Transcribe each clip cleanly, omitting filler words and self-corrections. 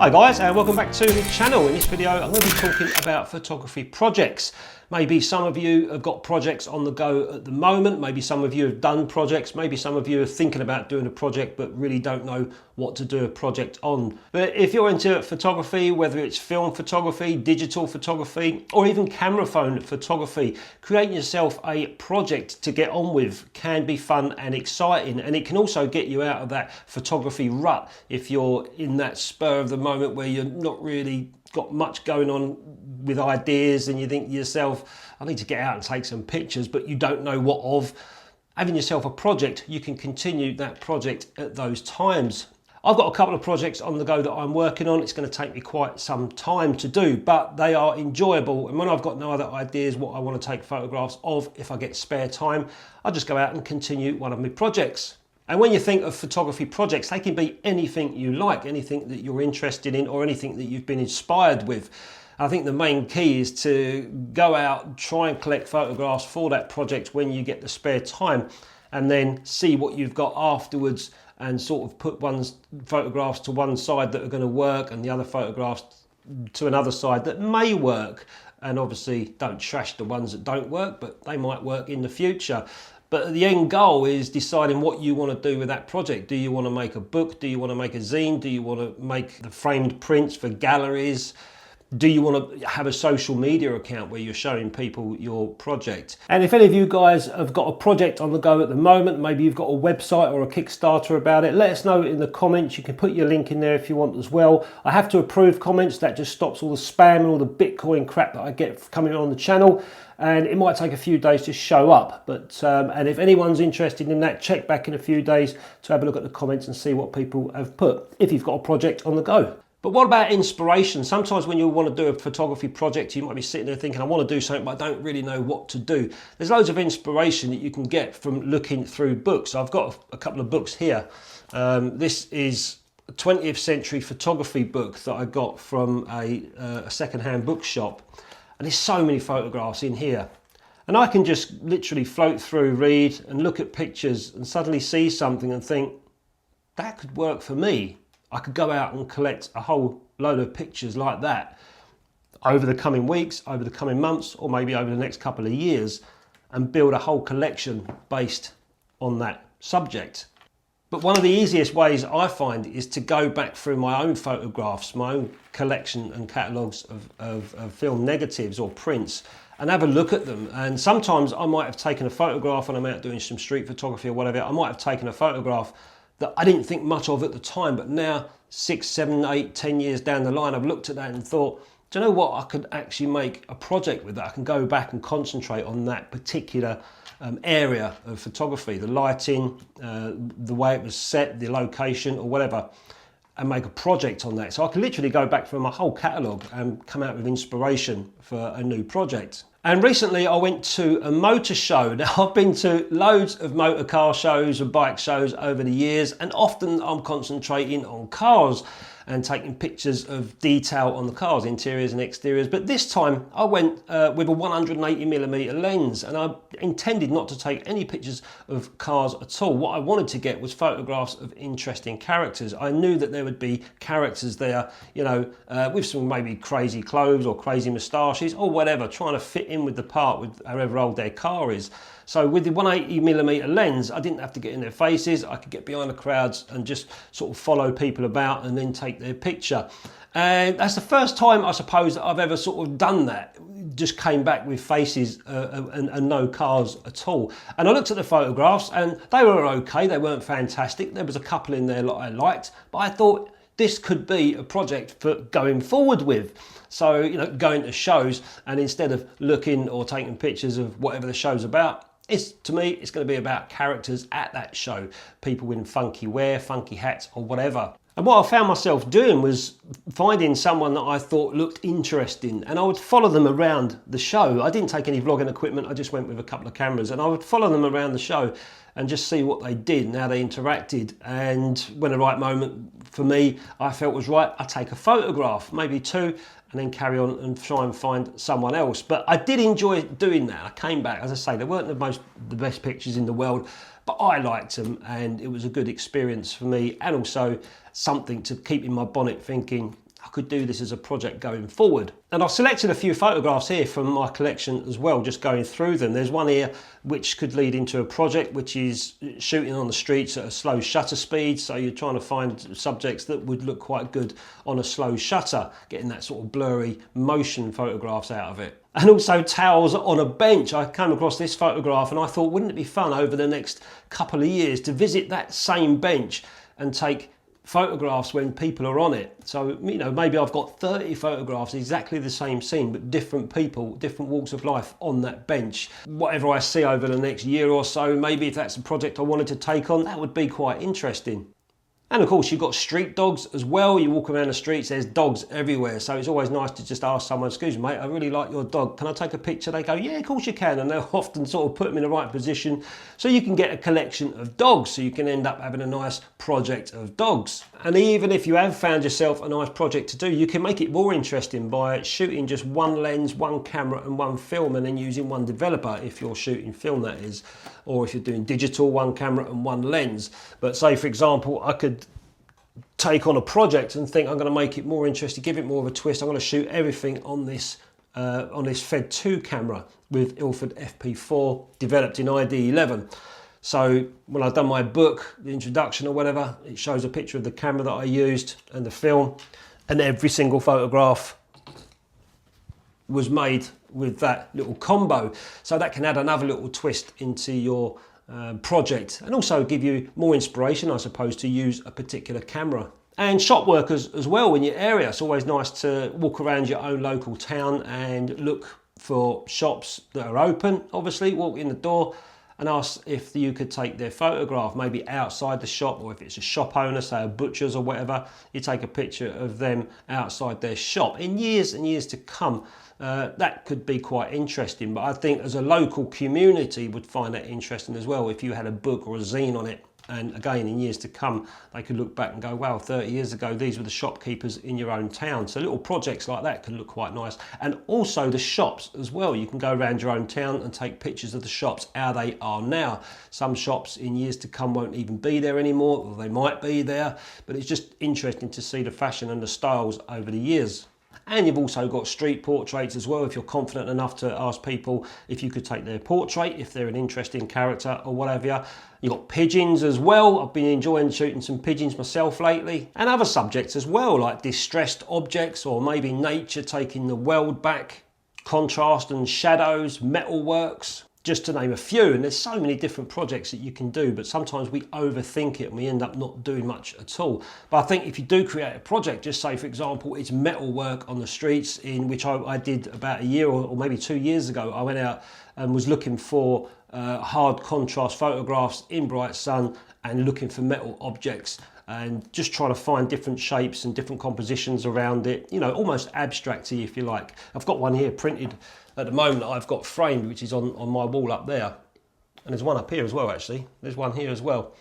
Hi guys, and welcome back to the channel. In this video I'm going to be talking about photography projects. Maybe some of you have got projects on the go at the moment, maybe some of you have done projects, maybe some of you are thinking about doing a project but really don't know what to do a project on. But if you're into photography, whether it's film photography, digital photography, or even camera phone photography, creating yourself a project to get on with can be fun and exciting, and it can also get you out of that photography rut if you're in that spur of the moment where you're not really got much going on with ideas and you think to yourself, I need to get out and take some pictures, but you don't know what of. Having yourself a project, you can continue that project at those times. I've got a couple of projects on the go that I'm working on. It's going to take me quite some time to do, but they are enjoyable. And when I've got no other ideas what I want to take photographs of, if I get spare time, I just go out and continue one of my projects. And when you think of photography projects, they can be anything you like, anything that you're interested in or anything that you've been inspired with. I think the main key is to go out, try and collect photographs for that project when you get the spare time, and then see what you've got afterwards and sort of put one's photographs to one side that are going to work and the other photographs to another side that may work. And obviously don't trash the ones that don't work, but they might work in the future. But the end goal is deciding what you want to do with that project. Do you want to make a book? Do you want to make a zine? Do you want to make the framed prints for galleries? Do you want to have a social media account where you're showing people your project? And if any of you guys have got a project on the go at the moment, maybe you've got a website or a Kickstarter about it, let us know in the comments. You can put your link in there if you want as well. I have to approve comments. That just stops all the spam and all the Bitcoin crap that I get coming on the channel. And it might take a few days to show up. But and if anyone's interested in that, check back in a few days to have a look at the comments and see what people have put, if you've got a project on the go. But what about inspiration? Sometimes when you want to do a photography project, you might be sitting there thinking, I want to do something, but I don't really know what to do. There's loads of inspiration that you can get from looking through books. I've got a couple of books here. This is a 20th century photography book that I got from a second-hand bookshop. And there's so many photographs in here. And I can just literally float through, read and look at pictures and suddenly see something and think, that could work for me. I could go out and collect a whole load of pictures like that over the coming weeks, over the coming months, or maybe over the next couple of years, and build a whole collection based on that subject. But one of the easiest ways I find is to go back through my own photographs, my own collection and catalogues of film negatives or prints, and have a look at them. And sometimes I might have taken a photograph when I'm out doing some street photography or whatever. I might have taken a photograph that I didn't think much of at the time, but now 6, 7, 8, 10 years down the line, I've looked at that and thought, do you know what? I could actually make a project with that. I can go back and concentrate on that particular area of photography, the lighting, the way it was set, the location or whatever, and make a project on that. So I can literally go back through my whole catalogue and come out with inspiration for a new project. And recently I went to a motor show. Now I've been to loads of motor car shows and bike shows over the years, and often I'm concentrating on cars and taking pictures of detail on the cars, interiors and exteriors. But this time I went with a 180mm lens, and I intended not to take any pictures of cars at all. What I wanted to get was photographs of interesting characters. I knew that there would be characters there, you know, with some maybe crazy clothes or crazy moustaches or whatever, trying to fit in with the part with however old their car is. So with the 180mm lens, I didn't have to get in their faces. I could get behind the crowds and just sort of follow people about and then take their picture. And that's the first time, I suppose, that I've ever sort of done that. Just came back with faces and no cars at all. And I looked at the photographs and they were okay. They weren't fantastic. There was a couple in there that I liked, but I thought this could be a project for going forward with. So, you know, going to shows and instead of looking or taking pictures of whatever the show's about, to me, it's going to be about characters at that show. People in funky wear, funky hats or whatever. And what I found myself doing was finding someone that I thought looked interesting, and I would follow them around the show. I didn't take any vlogging equipment, I just went with a couple of cameras, and I would follow them around the show and just see what they did and how they interacted. And when the right moment for me, I felt was right, I'd take a photograph, maybe two, and then carry on and try and find someone else. But I did enjoy doing that. I came back, as I say, they weren't the best pictures in the world, but I liked them and it was a good experience for me, and also something to keep in my bonnet thinking, I could do this as a project going forward. And I've selected a few photographs here from my collection as well, just going through them. There's one here which could lead into a project, which is shooting on the streets at a slow shutter speed. So you're trying to find subjects that would look quite good on a slow shutter, getting that sort of blurry motion photographs out of it. And also towels on a bench. I came across this photograph and I thought, wouldn't it be fun over the next couple of years to visit that same bench and take photographs when people are on it. So, you know, maybe I've got 30 photographs, exactly the same scene, but different people, different walks of life on that bench. Whatever I see over the next year or so, maybe if that's a project I wanted to take on, that would be quite interesting. And of course, you've got street dogs as well. You walk around the streets, there's dogs everywhere. So it's always nice to just ask someone, excuse me, mate, I really like your dog. Can I take a picture? They go, yeah, of course you can. And they'll often sort of put them in the right position so you can get a collection of dogs. So you can end up having a nice project of dogs. And even if you have found yourself a nice project to do, you can make it more interesting by shooting just one lens, one camera and one film, and then using one developer if you're shooting film, that is. Or if you're doing digital, one camera and one lens. But say, for example, I could take on a project and think I'm going to make it more interesting, give it more of a twist. I'm going to shoot everything on this Fed 2 camera with Ilford FP4 developed in ID11. So when I've done my book, the introduction or whatever, it shows a picture of the camera that I used and the film, and every single photograph was made with that little combo. So that can add another little twist into your project and also give you more inspiration, I suppose, to use a particular camera. And shop workers as well in your area. It's always nice to walk around your own local town and look for shops that are open. Obviously, walk in the door and ask if you could take their photograph, maybe outside the shop, or if it's a shop owner, say a butcher's or whatever, you take a picture of them outside their shop. In years and years to come, that could be quite interesting. But I think as a local community would find that interesting as well, if you had a book or a zine on it. And again, in years to come, they could look back and go, wow, 30 years ago, these were the shopkeepers in your own town. So little projects like that can look quite nice. And also the shops as well. You can go around your own town and take pictures of the shops, how they are now. Some shops in years to come won't even be there anymore, or they might be there. But it's just interesting to see the fashion and the styles over the years. And you've also got street portraits as well, if you're confident enough to ask people if you could take their portrait, if they're an interesting character or whatever. You've got pigeons as well. I've been enjoying shooting some pigeons myself lately. And other subjects as well, like distressed objects, or maybe nature taking the world back, contrast and shadows, metalworks, just to name a few. And there's so many different projects that you can do, but sometimes we overthink it and we end up not doing much at all. But I think if you do create a project, just say, for example, it's metalwork on the streets, in which I did about a year or maybe 2 years ago. I went out and was looking for hard contrast photographs in bright sun and looking for metal objects and just trying to find different shapes and different compositions around it, you know, almost abstracty if you like. I've got one here printed at the moment that I've got framed, which is on my wall up there. And there's one up here as well, actually. There's one here as well.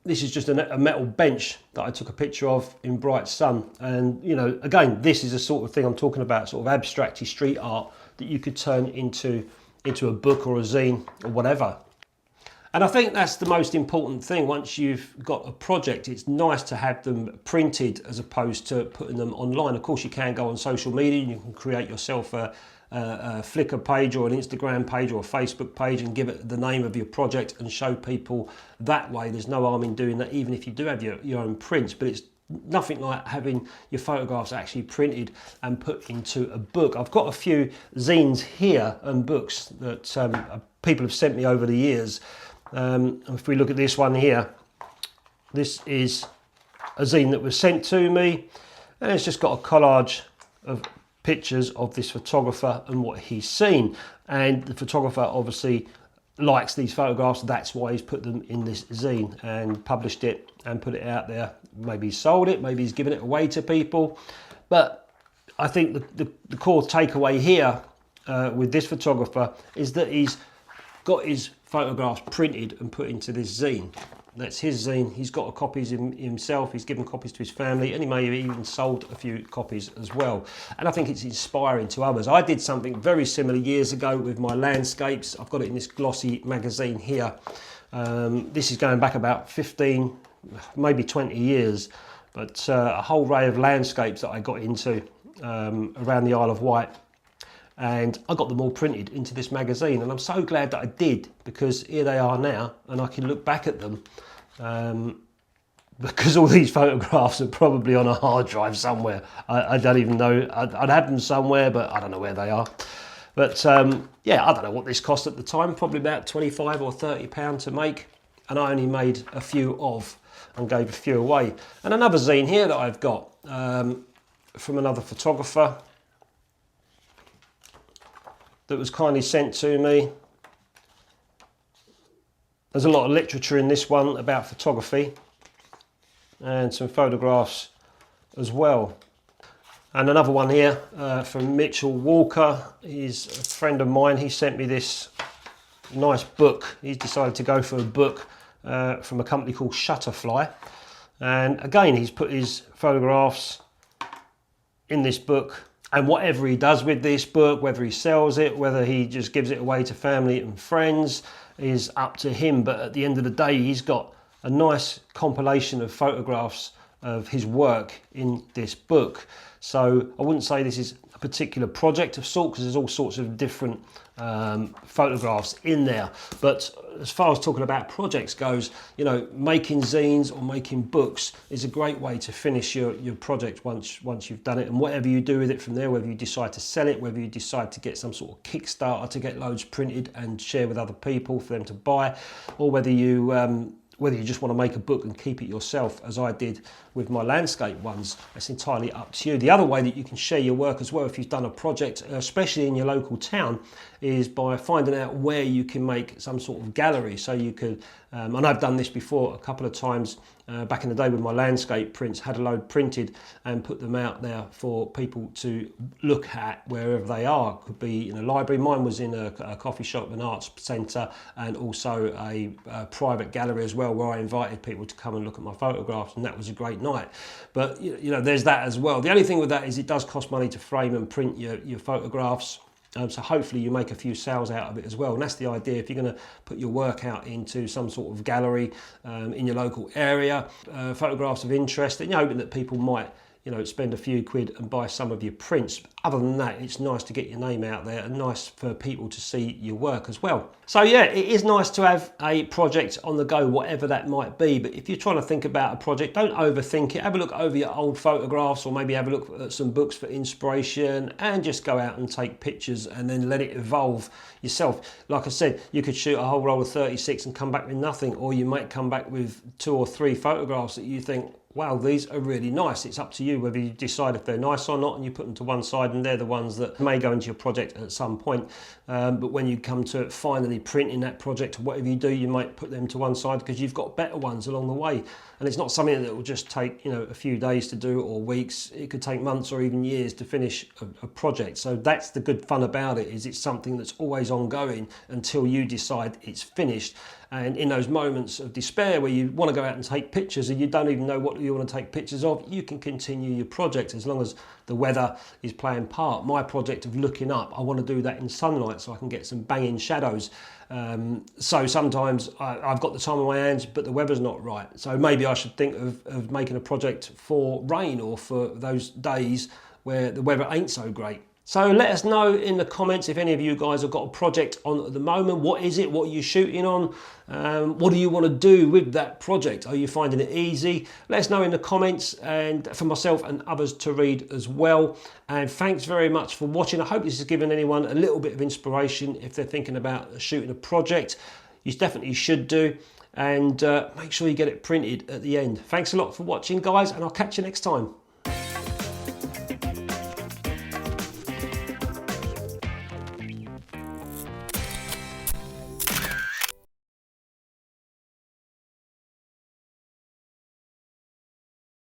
This is just a metal bench that I took a picture of in bright sun. And, you know, again, this is the sort of thing I'm talking about, sort of abstracty street art that you could turn into a book or a zine or whatever. And I think that's the most important thing. Once you've got a project, it's nice to have them printed as opposed to putting them online. Of course, you can go on social media and you can create yourself a Flickr page or an Instagram page or a Facebook page and give it the name of your project and show people that way. There's no harm in doing that, even if you do have your own prints, but it's nothing like having your photographs actually printed and put into a book. I've got a few zines here and books that people have sent me over the years. If we look at this one here, this is a zine that was sent to me, and it's just got a collage of pictures of this photographer and what he's seen. And the photographer obviously likes these photographs, that's why he's put them in this zine and published it and put it out there. Maybe he's sold it, maybe he's given it away to people. But I think the core takeaway here with this photographer is that he's got his photographs printed and put into this zine. That's his zine. He's got copies himself. He's given copies to his family, and he may have even sold a few copies as well. And I think it's inspiring to others. I did something very similar years ago with my landscapes. I've got it in this glossy magazine here. This is going back about 15, maybe 20 years. but a whole array of landscapes that I got into around the Isle of Wight, and I got them all printed into this magazine, and I'm so glad that I did, because here they are now and I can look back at them, because all these photographs are probably on a hard drive somewhere. I don't even know. I'd have them somewhere, but I don't know where they are. But yeah, I don't know what this cost at the time, probably about 25 or 30 pounds to make, and I only made a few of and gave a few away. And another zine here that I've got from another photographer that was kindly sent to me. There's a lot of literature in this one about photography and some photographs as well. And another one here from Mitchell Walker. He's a friend of mine. He sent me this nice book. He's decided to go for a book from a company called Shutterfly. And again, he's put his photographs in this book. And whatever he does with this book, whether he sells it, whether he just gives it away to family and friends, is up to him. But at the end of the day, he's got a nice compilation of photographs of his work in this book. So I wouldn't say this is a particular project of sort, because there's all sorts of different photographs in there. But as far as talking about projects goes, you know, making zines or making books is a great way to finish your project once you've done it. And whatever you do with it from there, whether you decide to sell it, whether you decide to get some sort of Kickstarter to get loads printed and share with other people for them to buy, or whether you just want to make a book and keep it yourself, as I did with my landscape ones, it's entirely up to you. The other way that you can share your work as well, if you've done a project, especially in your local town, is by finding out where you can make some sort of gallery. So you could, and I've done this before a couple of times back in the day with my landscape prints, had a load printed and put them out there for people to look at wherever they are. Could be in a library. Mine was in a coffee shop, an arts centre, and also a private gallery as well, where I invited people to come and look at my photographs, and that was a great night. But you know, there's that as well. The only thing with that is it does cost money to frame and print your photographs. So hopefully you make a few sales out of it as well. And that's the idea. If you're going to put your work out into some sort of gallery in your local area, photographs of interest, and you're hoping that people might, you know, spend a few quid and buy some of your prints. But other than that, it's nice to get your name out there and nice for people to see your work as well. So yeah, it is nice to have a project on the go, whatever that might be. But if you're trying to think about a project, don't overthink it. Have a look over your old photographs, or maybe have a look at some books for inspiration, and just go out and take pictures and then let it evolve yourself. Like I said, you could shoot a whole roll of 36 and come back with nothing, or you might come back with 2 or 3 photographs that you think, wow, these are really nice. It's up to you whether you decide if they're nice or not, and you put them to one side, and they're the ones that may go into your project at some point. But when you come to finally printing that project, or whatever you do, you might put them to one side because you've got better ones along the way. And it's not something that will just take, you know, a few days to do, or weeks. It could take months or even years to finish a project. So that's the good fun about it, is it's something that's always ongoing until you decide it's finished. And in those moments of despair where you want to go out and take pictures and you don't even know what you want to take pictures of, you can continue your project as long as the weather is playing part. My project of looking up, I want to do that in sunlight so I can get some banging shadows. So sometimes I've got the time on my hands, but the weather's not right. So maybe I should think of making a project for rain, or for those days where the weather ain't so great. So let us know in the comments if any of you guys have got a project on at the moment. What is it? What are you shooting on? What do you want to do with that project? Are you finding it easy? Let us know in the comments, and for myself and others to read as well. And thanks very much for watching. I hope this has given anyone a little bit of inspiration if they're thinking about shooting a project. You definitely should do. And make sure you get it printed at the end. Thanks a lot for watching, guys, and I'll catch you next time.